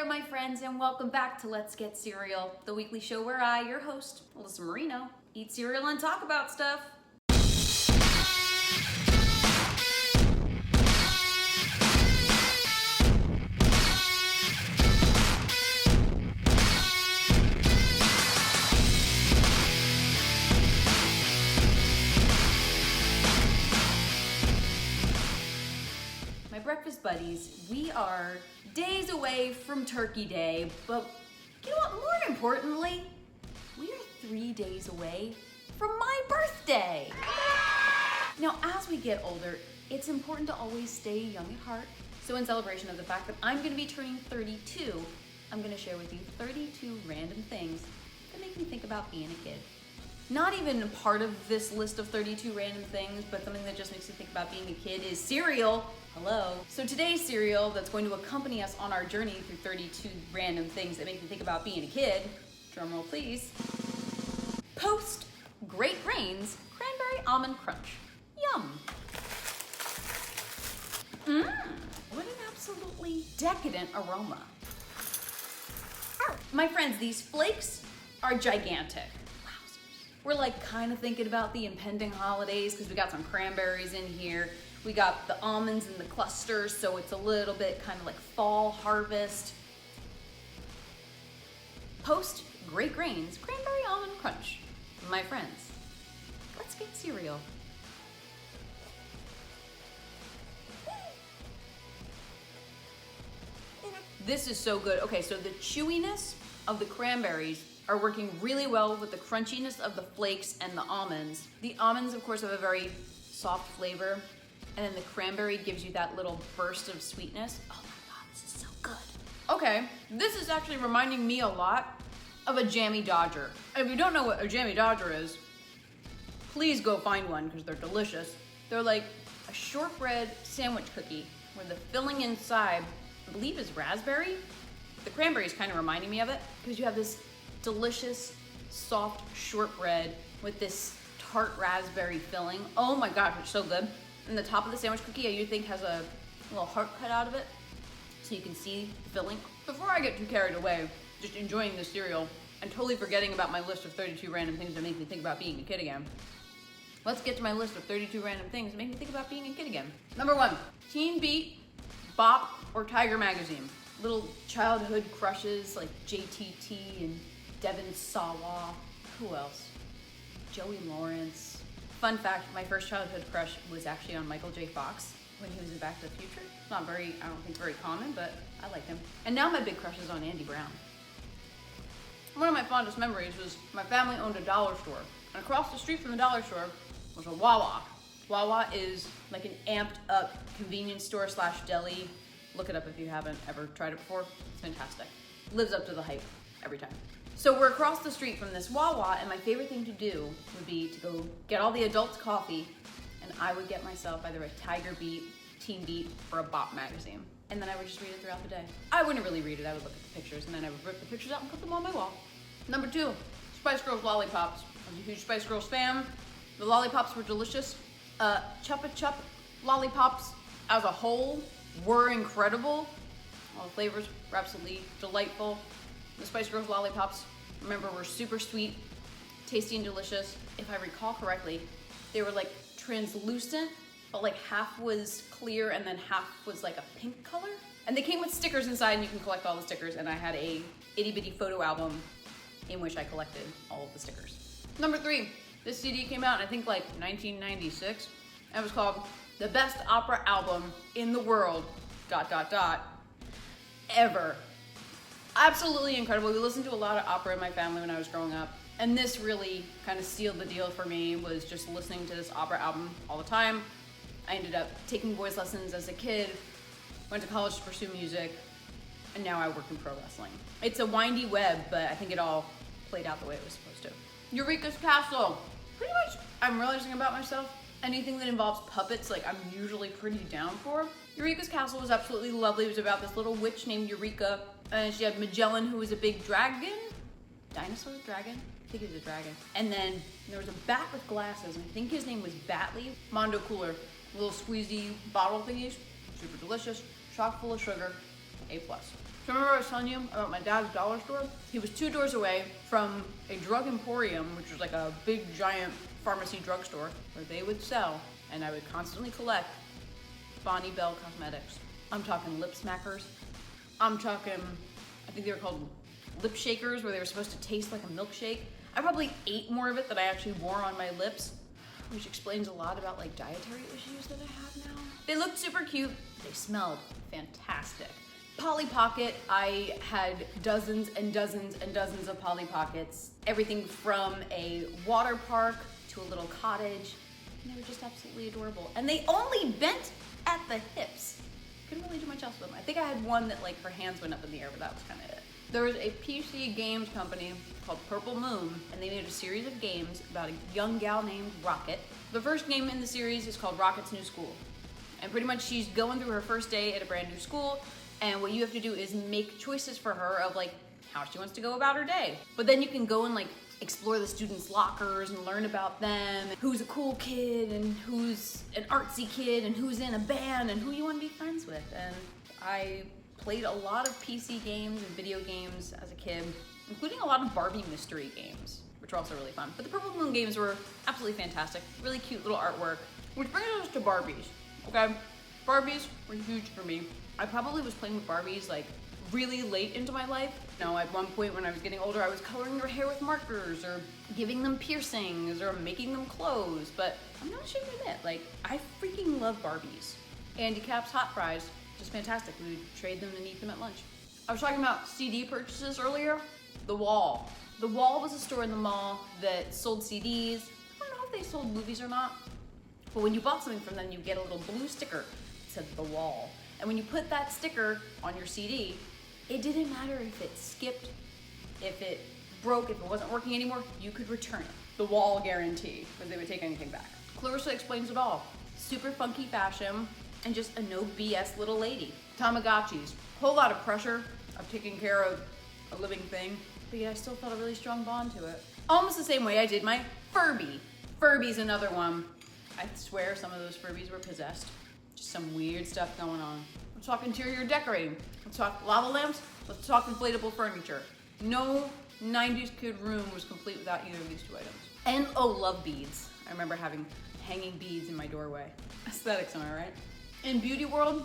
there, my friends, and welcome back to Let's Get Cereal, the weekly show where I, your host, Alyssa Marino, eat cereal and talk about stuff. My breakfast buddies, we are days away from Turkey Day, but you know what, more importantly, we are 3 days away from my birthday. Now, as we get older, it's important to always stay young at heart. So in celebration of the fact that I'm gonna be turning 32, I'm gonna share with you 32 random things that make me think about being a kid. Not even part of this list of 32 random things, but something that just makes me think about being a kid is cereal. Hello. So today's cereal that's going to accompany us on our journey through 32 random things that make me think about being a kid, drumroll please, Post Great Grains Cranberry Almond Crunch. Yum. What an absolutely decadent aroma. My friends, these flakes are gigantic. We're like kind of thinking about the impending holidays because we got some cranberries in here. We got the almonds in the clusters, so it's a little bit kind of like fall harvest. Post Great Grains Cranberry Almond Crunch. My friends, let's get cereal. This is so good. Okay, so the chewiness of the cranberries are working really well with the crunchiness of the flakes and the almonds. The almonds, of course, have a very soft flavor, and then the cranberry gives you that little burst of sweetness. Oh my God, this is so good. Okay, this is actually reminding me a lot of a Jammy Dodger. And if you don't know what a Jammy Dodger is, please go find one because they're delicious. They're like a shortbread sandwich cookie where the filling inside, I believe, is raspberry. The cranberry is kind of reminding me of it because you have this delicious, soft shortbread with this tart raspberry filling. Oh my gosh, it's so good. And the top of the sandwich cookie, you think has a little heart cut out of it so you can see the filling. Before I get too carried away, just enjoying this cereal and totally forgetting about my list of 32 random things that make me think about being a kid again, let's get to my list of 32 random things that make me think about being a kid again. Number 1, Teen Beat, Bop, or Tiger Magazine. Little childhood crushes like JTT and Devin Sawa. Who else? Joey Lawrence. Fun fact, my first childhood crush was actually on Michael J. Fox when he was in Back to the Future. Not very, I don't think very common, but I like him. And now my big crush is on Andy Brown. One of my fondest memories was my family owned a dollar store. And across the street from the dollar store was a Wawa. Wawa is like an amped up convenience store / deli. Look it up if you haven't ever tried it before. It's fantastic. Lives up to the hype every time. So we're across the street from this Wawa, and my favorite thing to do would be to go get all the adults coffee, and I would get myself either a Tiger Beat, Teen Beat, or a Bop magazine. And then I would just read it throughout the day. I wouldn't really read it, I would look at the pictures, and then I would rip the pictures out and put them on my wall. Number 2, Spice Girls lollipops. I was a huge Spice Girls fan. The lollipops were delicious. Chupa Chup lollipops as a whole were incredible. All the flavors were absolutely delightful. The Spice Girls lollipops, remember, were super sweet, tasty and delicious. If I recall correctly, they were like translucent, but like half was clear and then half was like a pink color. And they came with stickers inside, and you can collect all the stickers. And I had a itty bitty photo album in which I collected all of the stickers. Number 3, this CD came out in I think like 1996. And it was called The Best Opera Album in the World, ... ever. Absolutely incredible. We listened to a lot of opera in my family when I was growing up, and this really kind of sealed the deal for me, was just listening to this opera album all the time. I ended up taking voice lessons as a kid, went to college to pursue music, and now I work in pro wrestling. It's a windy web, but I think it all played out the way it was supposed to. Eureka's Castle. Pretty much, I'm realizing about myself, anything that involves puppets, like, I'm usually pretty down for. Eureka's Castle was absolutely lovely. It was about this little witch named Eureka, and she had Magellan, who was a big dragon? Dinosaur dragon? I think he was a dragon. And then there was a bat with glasses, and I think his name was Batley. Mondo Cooler, little squeezy bottle thingies, super delicious, chock full of sugar, A+. So remember I was telling you about my dad's dollar store? He was 2 doors away from a drug emporium, which was like a big giant pharmacy drugstore where they would sell, and I would constantly collect Bonnie Bell cosmetics. I'm talking lip smackers. I'm talking, I think they were called lip shakers, where they were supposed to taste like a milkshake. I probably ate more of it than I actually wore on my lips, which explains a lot about like dietary issues that I have now. They looked super cute. They smelled fantastic. Polly Pocket, I had dozens and dozens and dozens of Polly Pockets. Everything from a water park to a little cottage. And they were just absolutely adorable. And they only bent at the hips. Couldn't really do much else with them. I think I had one that like her hands went up in the air, but that was kind of it. There was a PC games company called Purple Moon, and they made a series of games about a young gal named Rocket. The first game in the series is called Rocket's New School. And pretty much she's going through her first day at a brand new school, and what you have to do is make choices for her of like how she wants to go about her day. But then you can go and like explore the students' lockers and learn about them, who's a cool kid and who's an artsy kid and who's in a band and who you want to be friends with. And I played a lot of PC games and video games as a kid, including a lot of Barbie mystery games, which were also really fun. But the Purple Moon games were absolutely fantastic. Really cute little artwork. Which brings us to Barbies, okay? Barbies were huge for me. I probably was playing with Barbies like really late into my life. You know, at one point when I was getting older, I was coloring their hair with markers or giving them piercings or making them clothes, but I'm not ashamed to admit, like, I freaking love Barbies. Andy Cap's hot fries, just fantastic. We would trade them and eat them at lunch. I was talking about CD purchases earlier. The Wall. The Wall was a store in the mall that sold CDs. I don't know if they sold movies or not, but when you bought something from them, you get a little blue sticker that said The Wall. And when you put that sticker on your CD, it didn't matter if it skipped, if it broke, if it wasn't working anymore, you could return it. The Wall guarantee, because they would take anything back. Clarissa explains it all. Super funky fashion, and just a no BS little lady. Tamagotchis, whole lot of pressure of taking care of a living thing, but yet I still felt a really strong bond to it. Almost the same way I did my Furby. Furby's another one. I swear some of those Furbies were possessed. Just some weird stuff going on. Let's talk interior decorating. Let's talk lava lamps. Let's talk inflatable furniture. No 90s kid room was complete without either of these two items. And oh, love beads. I remember having hanging beads in my doorway. Aesthetics, am I right? In beauty world,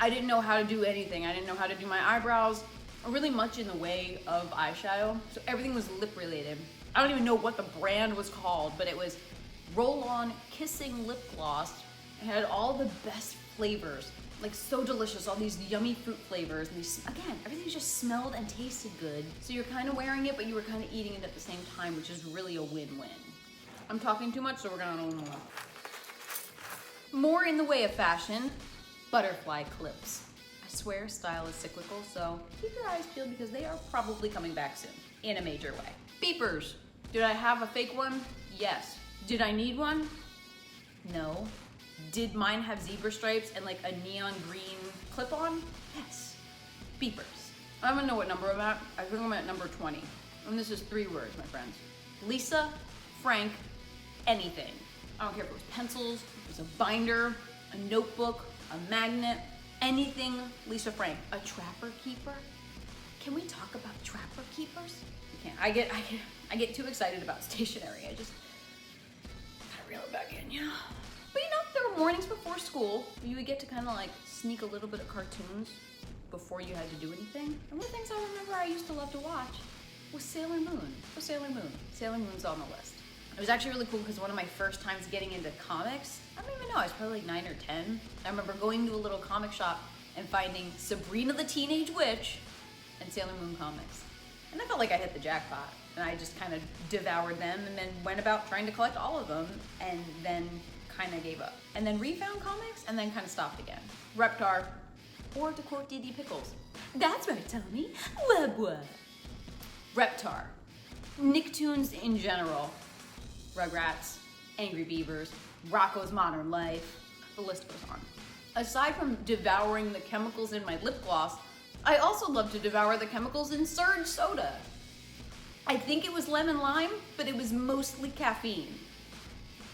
I didn't know how to do anything. I didn't know how to do my eyebrows, or really much in the way of eyeshadow. So everything was lip related. I don't even know what the brand was called, but it was roll-on kissing lip gloss. It had all the best flavors, like so delicious, all these yummy fruit flavors. And these, again, everything just smelled and tasted good. So you're kind of wearing it, but you were kind of eating it at the same time, which is really a win-win. I'm talking too much, so we're gonna move on. More in the way of fashion, butterfly clips. I swear style is cyclical, so keep your eyes peeled because they are probably coming back soon, in a major way. Beepers. Did I have a fake one? Yes. Did I need one? No. Did mine have zebra stripes and like a neon green clip-on? Yes. Beepers. I don't know what number I'm at. I think I'm at number 20. And this is 3 words, my friends. Lisa, Frank, anything. I don't care if it was pencils, if it was a binder, a notebook, a magnet, anything Lisa Frank. A trapper keeper? Can we talk about trapper keepers? We can't. I get too excited about stationery. I just gotta reel it back in, you know? But you know, there were mornings before school where you would get to kind of like sneak a little bit of cartoons before you had to do anything. And one of the things I remember I used to love to watch was Sailor Moon. Sailor Moon. Sailor Moon's on the list. It was actually really cool because one of my first times getting into comics, I don't even know, I was probably like 9 or 10. I remember going to a little comic shop and finding Sabrina the Teenage Witch and Sailor Moon comics. And I felt like I hit the jackpot. And I just kind of devoured them and then went about trying to collect all of them and then kind of gave up. And then refound comics and then kind of stopped again. Reptar, or to quote Dee Dee Pickles, that's right, Tommy, what? Reptar. Nicktoons in general. Rugrats, Angry Beavers, Rocco's Modern Life, the list goes on. Aside from devouring the chemicals in my lip gloss, I also love to devour the chemicals in Surge soda. I think it was lemon lime, but it was mostly caffeine.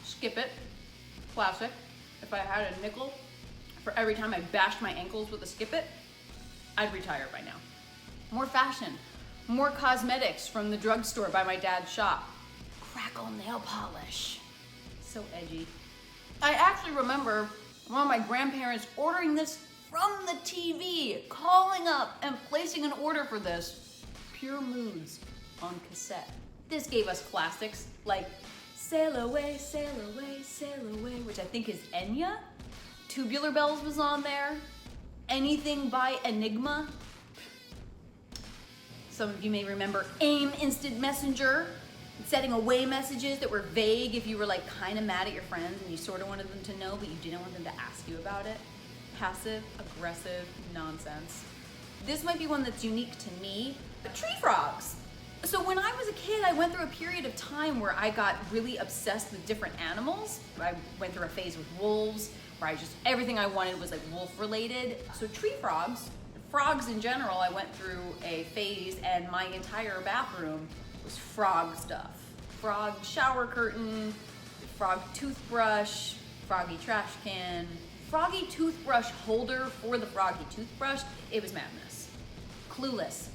Skip it, classic. If I had a nickel for every time I bashed my ankles with a skip it, I'd retire by now. more fashion, more cosmetics from the drugstore by my dad's shop, crackle nail polish, so edgy. I actually remember one of my grandparents ordering this from the TV, calling up and placing an order for this. Pure Moods on cassette. This gave us classics like Sail Away, Sail Away, Sail Away, which I think is Enya. Tubular Bells was on there. Anything by Enigma. Some of you may remember AIM Instant Messenger, setting away messages that were vague if you were like kind of mad at your friends and you sort of wanted them to know, but you didn't want them to ask you about it. Passive aggressive nonsense. This might be one that's unique to me, but tree frogs. So when I was a kid, I went through a period of time where I got really obsessed with different animals. I went through a phase with wolves, where everything I wanted was like wolf related. So tree frogs, frogs in general, I went through a phase and my entire bathroom was frog stuff. Frog shower curtain, frog toothbrush, froggy trash can, froggy toothbrush holder for the froggy toothbrush. It was madness. Clueless.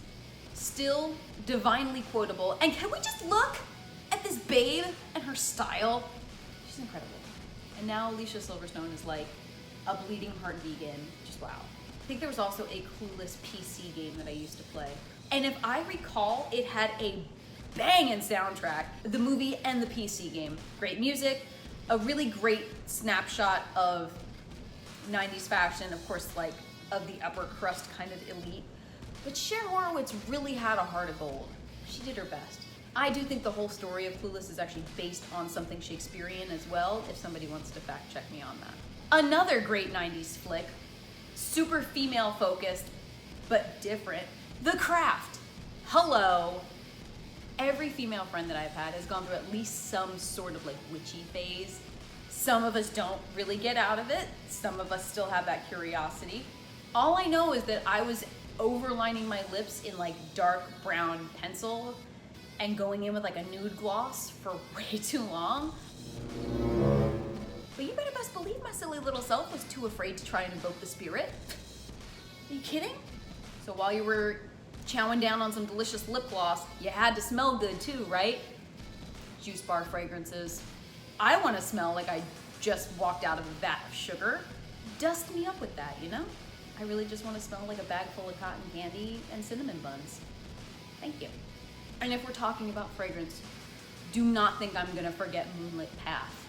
Still divinely quotable. And can we just look at this babe and her style? She's incredible. And now Alicia Silverstone is like a bleeding heart vegan. Just wow. I think there was also a Clueless PC game that I used to play. And if I recall, it had a banging soundtrack, the movie and the PC game. Great music, a really great snapshot of 90s fashion, of course, like of the upper crust kind of elite. But Cher Horowitz really had a heart of gold. She did her best. I do think the whole story of Clueless is actually based on something Shakespearean as well, if somebody wants to fact check me on that. Another great 90s flick, super female focused, but different, The Craft. Hello. Every female friend that I've had has gone through at least some sort of like witchy phase. Some of us don't really get out of it. Some of us still have that curiosity. All I know is that I was overlining my lips in like dark brown pencil and going in with like a nude gloss for way too long. But you better best believe my silly little self was too afraid to try and invoke the spirit. Are you kidding? So while you were chowing down on some delicious lip gloss, you had to smell good too, right? Juice bar fragrances. I want to smell like I just walked out of a vat of sugar. Dust me up with that, you know? I really just want to smell like a bag full of cotton candy and cinnamon buns. Thank you. And if we're talking about fragrance, do not think I'm gonna forget Moonlit Path.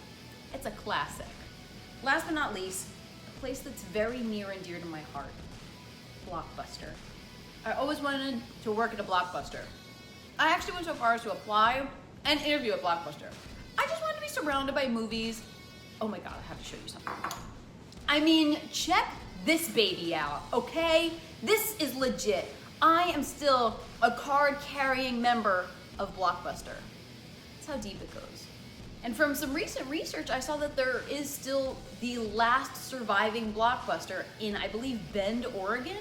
It's a classic. Last but not least, a place that's very near and dear to my heart, Blockbuster. I always wanted to work at a Blockbuster. I actually went so far as to apply and interview at Blockbuster. I just wanted to be surrounded by movies. Oh my God, I have to show you something. I mean, check this baby out, okay? This is legit. I am still a card-carrying member of Blockbuster. That's how deep it goes. And from some recent research, I saw that there is still the last surviving Blockbuster in, I believe, Bend, Oregon.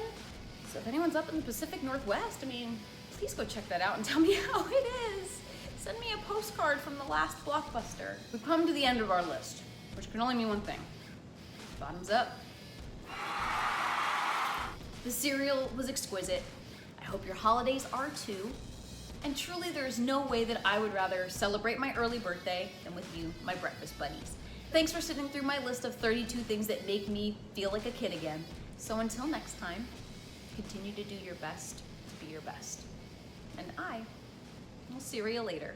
So if anyone's up in the Pacific Northwest, I mean, please go check that out and tell me how it is. Send me a postcard from the last Blockbuster. We've come to the end of our list, which can only mean one thing. Bottoms up. The cereal was exquisite. I hope your holidays are too. And truly, there is no way that I would rather celebrate my early birthday than with you, my breakfast buddies. Thanks for sitting through my list of 32 things that make me feel like a kid again. So until next time, continue to do your best to be your best. And I will see you later.